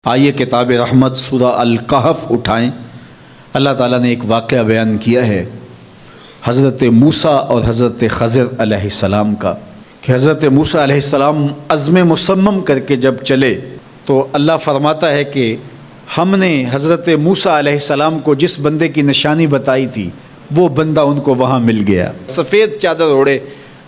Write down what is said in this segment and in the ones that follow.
آئیے کتاب رحمت سورہ الکہف اٹھائیں۔ اللہ تعالیٰ نے ایک واقعہ بیان کیا ہے حضرت موسیٰ اور حضرت خضر علیہ السلام کا، کہ حضرت موسیٰ علیہ السلام عزم مصمم کر کے جب چلے تو اللہ فرماتا ہے کہ ہم نے حضرت موسیٰ علیہ السلام کو جس بندے کی نشانی بتائی تھی وہ بندہ ان کو وہاں مل گیا۔ سفید چادر اوڑے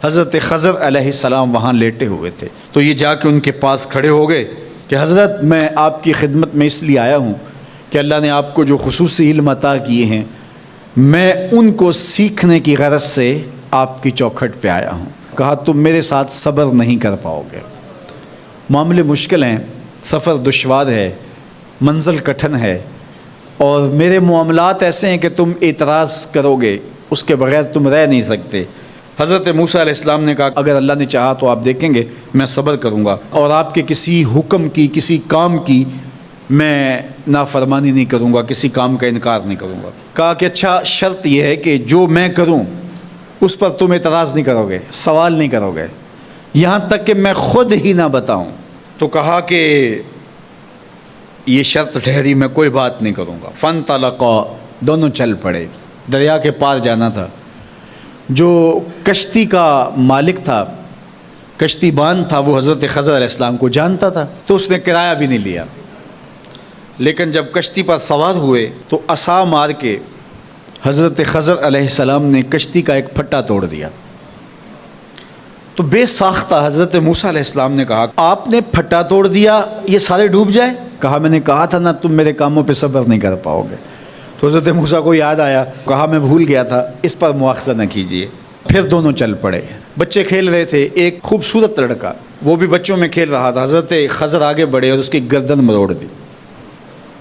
حضرت خضر علیہ السلام وہاں لیٹے ہوئے تھے، تو یہ جا کے ان کے پاس کھڑے ہو گئے کہ حضرت میں آپ کی خدمت میں اس لیے آیا ہوں کہ اللہ نے آپ کو جو خصوصی علم عطا کیے ہیں میں ان کو سیکھنے کی غرض سے آپ کی چوکھٹ پہ آیا ہوں۔ کہا تم میرے ساتھ صبر نہیں کر پاؤ گے، معاملے مشکل ہیں، سفر دشوار ہے، منزل کٹھن ہے، اور میرے معاملات ایسے ہیں کہ تم اعتراض کرو گے اس کے بغیر تم رہ نہیں سکتے۔ حضرت موسیٰ علیہ السلام نے کہا اگر اللہ نے چاہا تو آپ دیکھیں گے میں صبر کروں گا اور آپ کے کسی حکم کی کسی کام کی میں نافرمانی نہیں کروں گا، کسی کام کا انکار نہیں کروں گا۔ کہا کہ اچھا شرط یہ ہے کہ جو میں کروں اس پر تم اعتراض نہیں کرو گے، سوال نہیں کرو گے، یہاں تک کہ میں خود ہی نہ بتاؤں۔ تو کہا کہ یہ شرط ٹھہری، میں کوئی بات نہیں کروں گا۔ فانطلقا، دونوں چل پڑے، دریا کے پار جانا تھا۔ جو کشتی کا مالک تھا، کشتی بان تھا، وہ حضرت خضر علیہ السلام کو جانتا تھا تو اس نے کرایہ بھی نہیں لیا، لیکن جب کشتی پر سوار ہوئے تو عصا مار کے حضرت خضر علیہ السلام نے کشتی کا ایک پھٹا توڑ دیا۔ تو بے ساختہ حضرت موسیٰ علیہ السلام نے کہا آپ نے پھٹا توڑ دیا، یہ سارے ڈوب جائیں؟ کہا میں نے کہا تھا نا تم میرے کاموں پہ صبر نہیں کر پاؤ گے۔ تو حضرت موسیٰ کو یاد آیا، کہا میں بھول گیا تھا، اس پر مواخذہ نہ کیجیے۔ پھر دونوں چل پڑے، بچے کھیل رہے تھے، ایک خوبصورت لڑکا وہ بھی بچوں میں کھیل رہا تھا۔ حضرت خضر آگے بڑھے اور اس کی گردن مروڑ دی،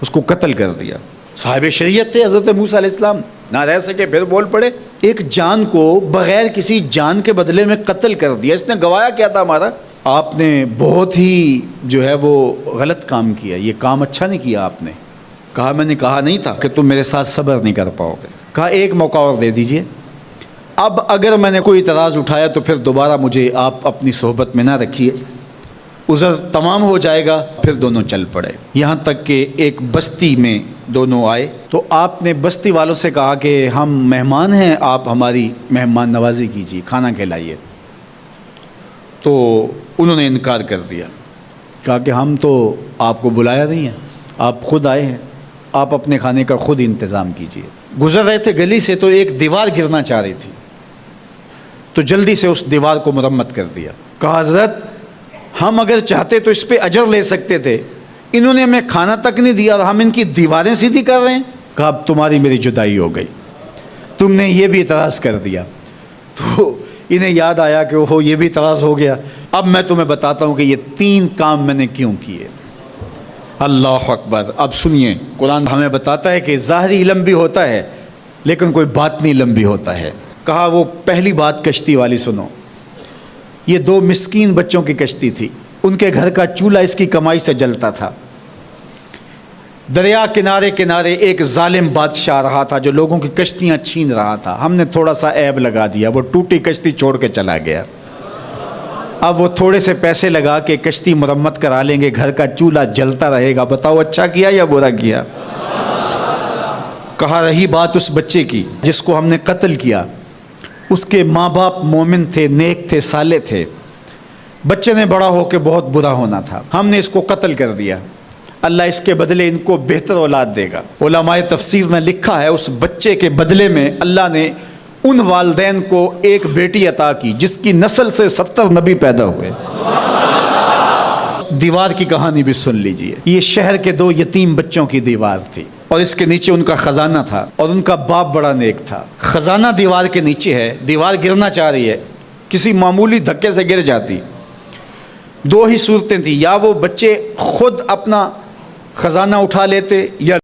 اس کو قتل کر دیا۔ صاحب شریعت تھے حضرت موسیٰ علیہ السلام، نہ رہ سکے، پھر بول پڑے ایک جان کو بغیر کسی جان کے بدلے میں قتل کر دیا، اس نے گوایا کیا تھا ہمارا؟ آپ نے بہت ہی جو ہے وہ غلط کام کیا، یہ کام اچھا نہیں کیا آپ نے۔ کہا میں نے کہا نہیں تھا کہ تم میرے ساتھ صبر نہیں کر پاؤ گے۔ کہا ایک موقع اور دے دیجئے، اب اگر میں نے کوئی اعتراض اٹھایا تو پھر دوبارہ مجھے آپ اپنی صحبت میں نہ رکھیے، عذر تمام ہو جائے گا۔ پھر دونوں چل پڑے، یہاں تک کہ ایک بستی میں دونوں آئے تو آپ نے بستی والوں سے کہا کہ ہم مہمان ہیں، آپ ہماری مہمان نوازی کیجیے، کھانا کھلائیے۔ تو انہوں نے انکار کر دیا، کہا کہ ہم تو آپ کو بلایا نہیں ہے، آپ خود آئے ہیں، آپ اپنے کھانے کا خود انتظام کیجیے۔ گزر رہے تھے گلی سے تو ایک دیوار گرنا چاہ رہی تھی، تو جلدی سے اس دیوار کو مرمت کر دیا۔ کہا حضرت ہم اگر چاہتے تو اس پہ اجر لے سکتے تھے، انہوں نے ہمیں کھانا تک نہیں دیا اور ہم ان کی دیواریں سیدھی کر رہے ہیں۔ کہا اب تمہاری میری جدائی ہو گئی، تم نے یہ بھی اعتراض کر دیا۔ تو انہیں یاد آیا کہ وہ یہ بھی اعتراض ہو گیا۔ اب میں تمہیں بتاتا ہوں کہ یہ 3 کام میں نے کیوں کیے۔ اللہ اکبر۔ اب سنیے، قرآن ہمیں بتاتا ہے کہ ظاہری علم بھی ہوتا ہے لیکن کوئی باطنی علم بھی ہوتا ہے۔ کہا وہ پہلی بات کشتی والی سنو، یہ 2 مسکین بچوں کی کشتی تھی، ان کے گھر کا چولہا اس کی کمائی سے جلتا تھا۔ دریا کنارے کنارے ایک ظالم بادشاہ رہا تھا جو لوگوں کی کشتیاں چھین رہا تھا، ہم نے تھوڑا سا عیب لگا دیا، وہ ٹوٹی کشتی چھوڑ کے چلا گیا۔ اب وہ تھوڑے سے پیسے لگا کے کشتی مرمت کرا لیں گے، گھر کا چولہا جلتا رہے گا، بتاؤ اچھا کیا یا برا کیا؟ کہا رہی بات اس بچے کی جس کو ہم نے قتل کیا، اس کے ماں باپ مومن تھے، نیک تھے، صالح تھے، بچے نے بڑا ہو کے بہت برا ہونا تھا، ہم نے اس کو قتل کر دیا، اللہ اس کے بدلے ان کو بہتر اولاد دے گا۔ علماء تفسیر نے لکھا ہے اس بچے کے بدلے میں اللہ نے ان والدین کو ایک بیٹی عطا کی جس کی نسل سے 70 نبی پیدا ہوئے۔ دیوار کی کہانی بھی سن لیجئے، یہ شہر کے 2 یتیم بچوں کی دیوار تھی اور اس کے نیچے ان کا خزانہ تھا اور ان کا باپ بڑا نیک تھا۔ خزانہ دیوار کے نیچے ہے، دیوار گرنا چاہ رہی ہے، کسی معمولی دھکے سے گر جاتی۔ 2 ہی صورتیں تھیں، یا وہ بچے خود اپنا خزانہ اٹھا لیتے یا